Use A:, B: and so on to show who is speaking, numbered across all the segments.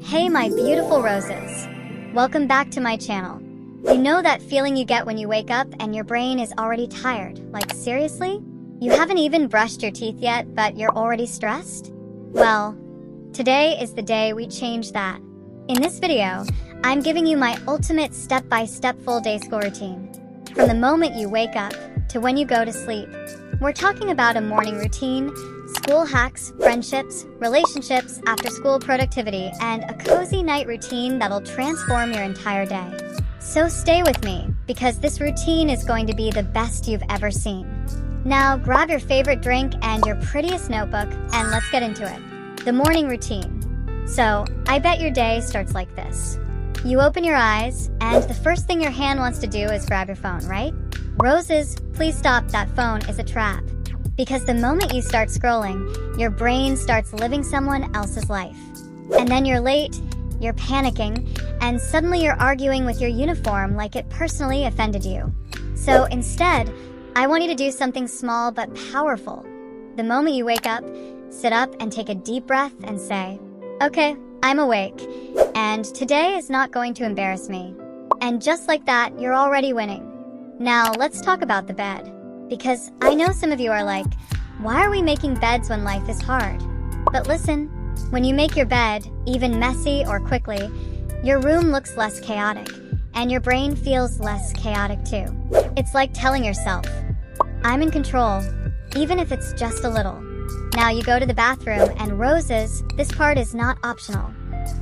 A: Hey my beautiful roses. Welcome back to my channel. You know that feeling you get when you wake up and your brain is already tired? Like seriously? You haven't even brushed your teeth yet, but you're already stressed? Well, today is the day we change that. In this video, I'm giving you my ultimate step-by-step full day school routine. From the moment you wake up to when you go to sleep. We're talking about a morning routine, school hacks, friendships, relationships, after-school productivity, and a cozy night routine that'll transform your entire day. So stay with me, because this routine is going to be the best you've ever seen. Now grab your favorite drink and your prettiest notebook, and let's get into it. The morning routine. So, I bet your day starts like this. You open your eyes, and the first thing your hand wants to do is grab your phone, right? Roses, please stop, that phone is a trap. Because the moment you start scrolling, your brain starts living someone else's life. And then you're late, you're panicking, and suddenly you're arguing with your uniform like it personally offended you. So instead, I want you to do something small but powerful. The moment you wake up, sit up and take a deep breath and say, "Okay, I'm awake, and today is not going to embarrass me." And just like that, you're already winning. Now, let's talk about the bed. Because I know some of you are like, why are we making beds when life is hard? But listen, when you make your bed, even messy or quickly, your room looks less chaotic, and your brain feels less chaotic too. It's like telling yourself, I'm in control, even if it's just a little. Now you go to the bathroom, and roses, this part is not optional.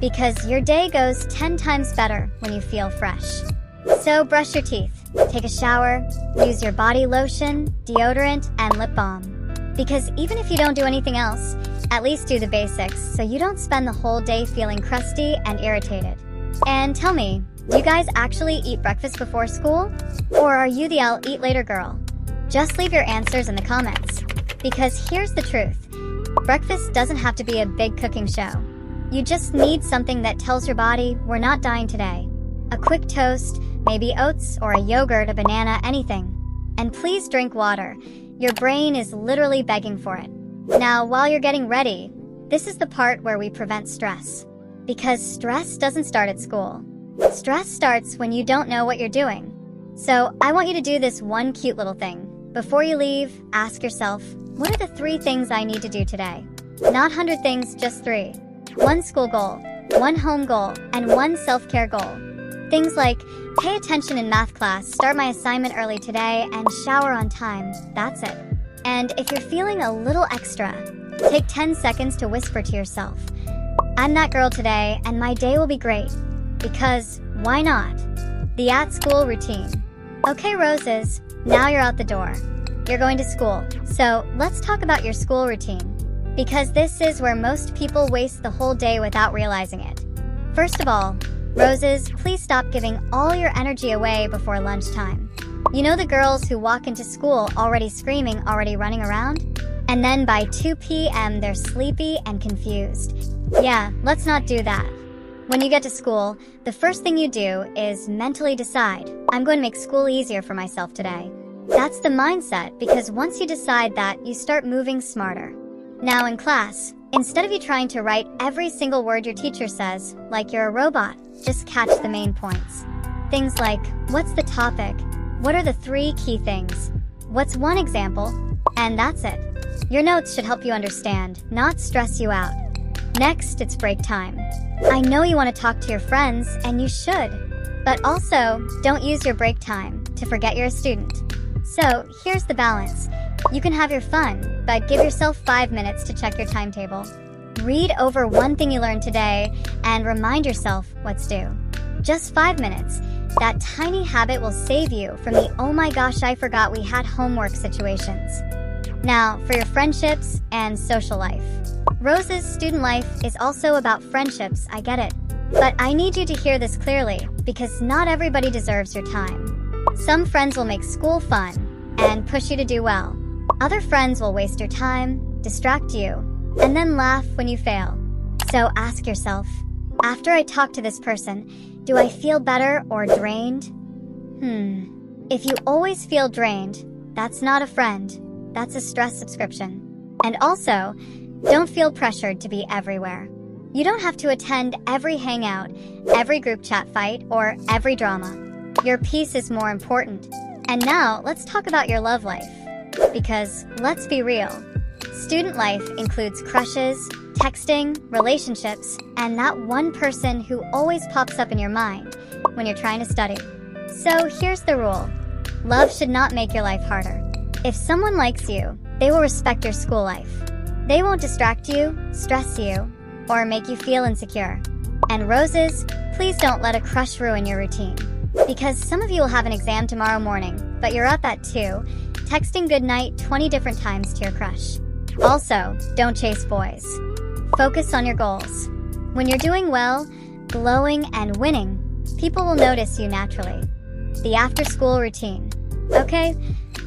A: Because your day goes 10 times better when you feel fresh. So brush your teeth, take a shower, use your body lotion, deodorant, and lip balm. Because even if you don't do anything else, at least do the basics so you don't spend the whole day feeling crusty and irritated. And tell me, do you guys actually eat breakfast before school? Or are you the I'll eat later girl? Just leave your answers in the comments. Because here's the truth. Breakfast doesn't have to be a big cooking show. You just need something that tells your body we're not dying today. A quick toast, maybe oats or a yogurt, a banana, anything. And please drink water. Your brain is literally begging for it. Now, while you're getting ready, this is the part where we prevent stress. Because stress doesn't start at school. Stress starts when you don't know what you're doing. So, I want you to do this one cute little thing. Before you leave, ask yourself, what are the 3 things I need to do today? Not 100 things, just 3. 1 school goal, 1 home goal, and 1 self-care goal. Things like, pay attention in math class, start my assignment early today, and shower on time. That's it. And if you're feeling a little extra, take 10 seconds to whisper to yourself, I'm that girl today, and my day will be great. Because, why not? The at-school routine. Okay, roses, now you're out the door. You're going to school. So, let's talk about your school routine. Because this is where most people waste the whole day without realizing it. First of all, roses, please stop giving all your energy away before lunchtime. You know the girls who walk into school already screaming, already running around? And then by 2 p.m. they're sleepy and confused. Yeah, let's not do that. When you get to school, the first thing you do is mentally decide, I'm going to make school easier for myself today. That's the mindset, because once you decide that, you start moving smarter. Now in class, instead of you trying to write every single word your teacher says, like you're a robot, just catch the main points. Things like, what's the topic? What are the 3 key things? What's 1 example? And that's it. Your notes should help you understand, not stress you out. Next, it's break time. I know you want to talk to your friends, and you should. But also, don't use your break time to forget you're a student. So, here's the balance. You can have your fun, but give yourself 5 minutes to check your timetable. Read over 1 thing you learned today, and remind yourself what's due. Just 5 minutes. That tiny habit will save you from the oh my gosh I forgot we had homework situations. Now, for your friendships and social life. Rose's student life is also about friendships, I get it. But I need you to hear this clearly, because not everybody deserves your time. Some friends will make school fun and push you to do well. Other friends will waste your time, distract you, and then laugh when you fail. So ask yourself, after I talk to this person, do I feel better or drained? If you always feel drained, that's not a friend, that's a stress subscription. And also, don't feel pressured to be everywhere. You don't have to attend every hangout, every group chat fight, or every drama. Your peace is more important. And now, let's talk about your love life. Because, let's be real, student life includes crushes, texting, relationships, and that one person who always pops up in your mind when you're trying to study. So here's the rule. Love should not make your life harder. If someone likes you, they will respect your school life. They won't distract you, stress you, or make you feel insecure. And roses, please don't let a crush ruin your routine. Because some of you will have an exam tomorrow morning, but you're up at 2, texting goodnight 20 different times to your crush. Also, don't chase boys. Focus on your goals. When you're doing well, glowing, and winning, people will notice you naturally. The after-school routine. Okay,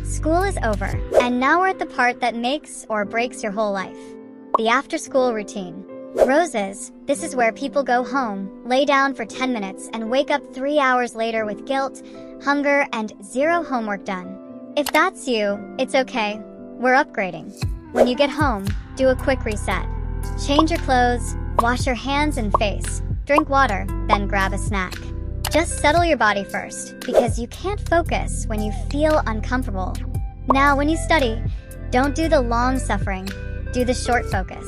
A: school is over, and now we're at the part that makes or breaks your whole life. The after-school routine. Roses, this is where people go home, lay down for 10 minutes, and wake up 3 hours later with guilt, hunger, and 0 homework done. If that's you, it's okay. We're upgrading. When you get home, do a quick reset. Change your clothes, wash your hands and face, drink water, then grab a snack. Just settle your body first, because you can't focus when you feel uncomfortable. Now, when you study, don't do the long suffering, do the short focus.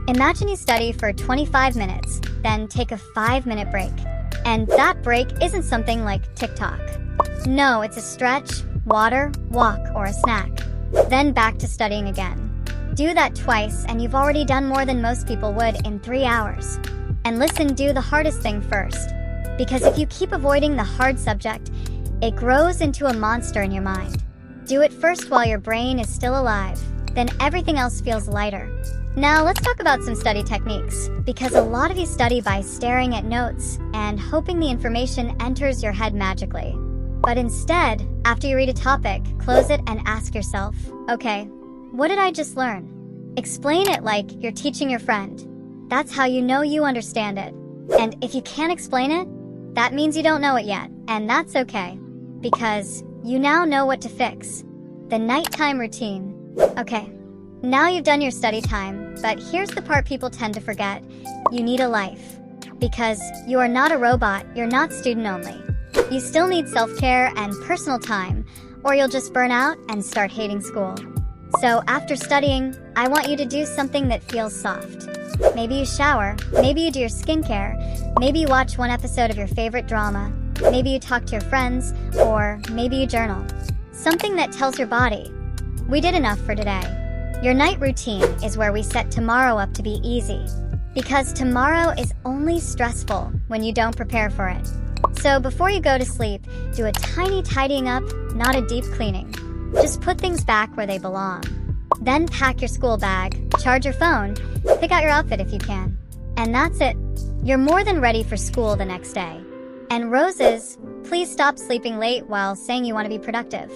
A: Imagine you study for 25 minutes, then take a 5-minute break. And that break isn't something like TikTok. No, it's a stretch, water, walk, or a snack. Then back to studying again. Do that twice, and you've already done more than most people would in 3 hours. And listen, do the hardest thing first. Because if you keep avoiding the hard subject, it grows into a monster in your mind. Do it first while your brain is still alive, then everything else feels lighter. Now let's talk about some study techniques, because a lot of you study by staring at notes and hoping the information enters your head magically. But instead, after you read a topic, close it and ask yourself, okay, what did I just learn? Explain it like you're teaching your friend. That's how you know you understand it. And if you can't explain it, that means you don't know it yet, and that's okay, because you now know what to fix. The nighttime routine. Okay, now you've done your study time, but here's the part people tend to forget. You need a life. Because you are not a robot, you're not student only. You still need self-care and personal time, or you'll just burn out and start hating school. So after studying, I want you to do something that feels soft. Maybe you shower, maybe you do your skincare, maybe you watch one episode of your favorite drama, maybe you talk to your friends, or maybe you journal. Something that tells your body, we did enough for today. Your night routine is where we set tomorrow up to be easy. Because tomorrow is only stressful when you don't prepare for it. So before you go to sleep, do a tiny tidying up, not a deep cleaning. Just put things back where they belong. Then pack your school bag, charge your phone, pick out your outfit if you can. And that's it. You're more than ready for school the next day. And roses, please stop sleeping late while saying you want to be productive.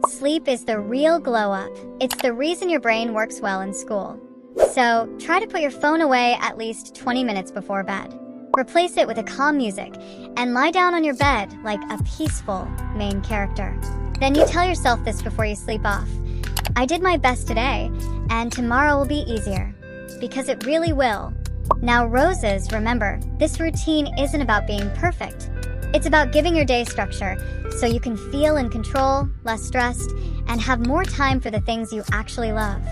A: Sleep is the real glow up. It's the reason your brain works well in school. So try to put your phone away at least 20 minutes before bed. Replace it with a calm music and lie down on your bed like a peaceful main character. Then you tell yourself this before you sleep off. I did my best today, and tomorrow will be easier. Because it really will. Now roses, remember, this routine isn't about being perfect. It's about giving your day structure so you can feel in control, less stressed, and have more time for the things you actually love.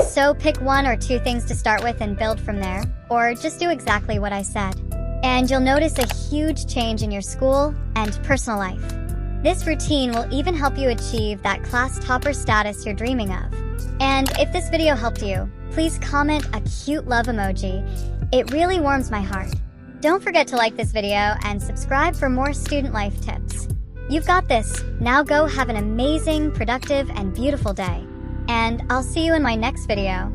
A: So pick 1 or 2 things to start with and build from there, or just do exactly what I said. And you'll notice a huge change in your school and personal life. This routine will even help you achieve that class topper status you're dreaming of. And if this video helped you, please comment a cute love emoji. It really warms my heart. Don't forget to like this video and subscribe for more student life tips. You've got this. Now go have an amazing, productive, and beautiful day. And I'll see you in my next video.